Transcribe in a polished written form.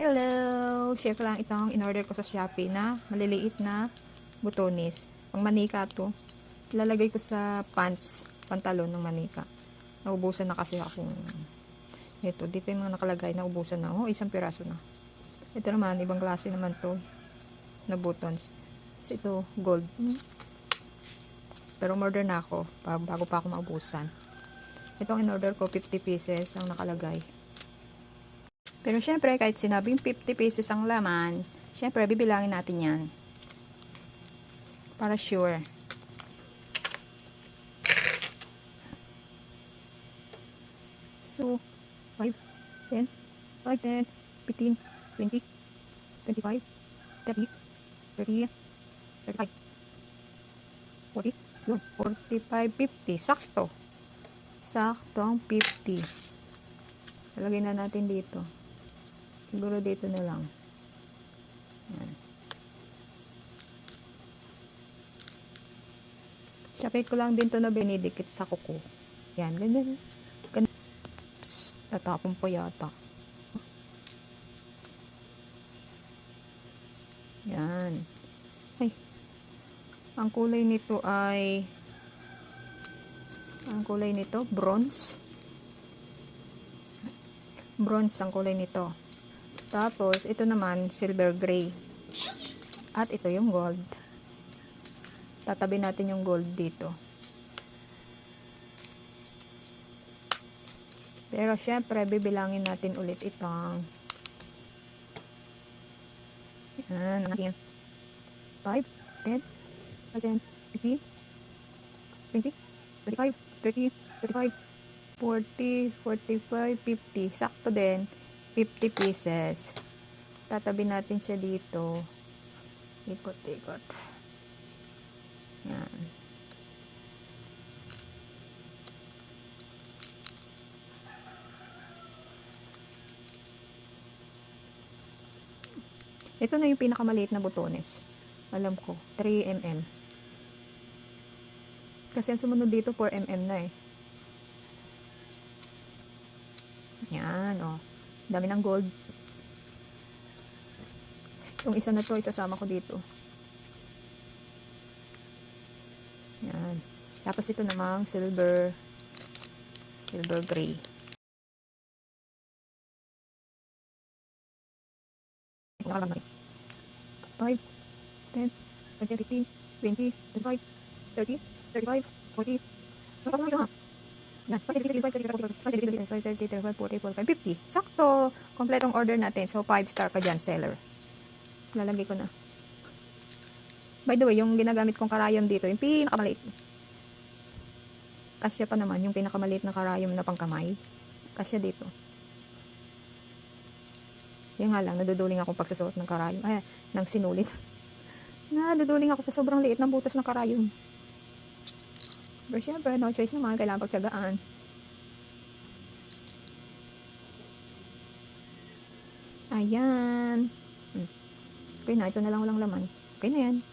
Hello! Share ko lang itong in-order ko sa Shopee na maliliit na butones. Pang manika to. Ilalagay ko sa pants, pantalon ng manika. Naubusan na kasi akong ito. Dito yung mga nakalagay, naubusan na. Oh, isang piraso na. Ito naman, ibang klase naman to na buttons. Kasi ito, gold. Pero umorder na ako bago pa ako maubusan. Itong in-order ko, 50 pieces ang nakalagay. Pero syempre, kahit sinabing 50 pieces ang laman, syempre, bibilangin natin yan. Para sure. So, 5, 10, 5, 10, 15, 20, 25, 30, 30, 35, 40, yun, 45, 50. Sakto. Saktong 50. Lagay na natin dito. Siguro dito na lang. Yan. Shopee ko lang din to na binidikit sa kuko. Yan, ganyan. Tatapon po yata. Yan. Ay. Ang kulay nito bronze. Bronze ang kulay nito. Tapos, ito naman, silver gray. At ito yung gold. Tatabi natin yung gold dito. Pero, syempre, bibilangin natin ulit itong yan, 5, 10, 10, 15, 20, 25, 30, 35, 40, 45, 50. Sakto din. 50 pieces. Tatabi natin siya dito. Ikot-ikot. Yan. Ito na yung pinakamaliit na butones. Alam ko, 3 mm. Kasi ang sumunod dito, 4 mm na eh. Yan, oh. Dami ng gold. Yung isa na to, isasama ko dito. Yan. Tapos ito namang silver gray. Nakalang na 5, 10, 15, 20, 25, 30, 35, 40. Nakalang isa nga. Yan. 50. Sakto. Kompletong order natin. So, 5 star ka dyan, seller. Lalagay ko na. By the way, yung ginagamit kong karayom dito, yung pinakamaliit. Kasya pa naman, yung pinakamaliit na karayom na pangkamay. Kasya dito. Yan nga lang, naduduling ako pagsusuot ng karayom. Ay, ng sinulit. Naduduling ako sa sobrang liit ng butas ng karayom. Pero syempre, no choice naman, kailangan pagtsagaan. Ayan. Okay na, ito na lang walang laman. Okay na yan.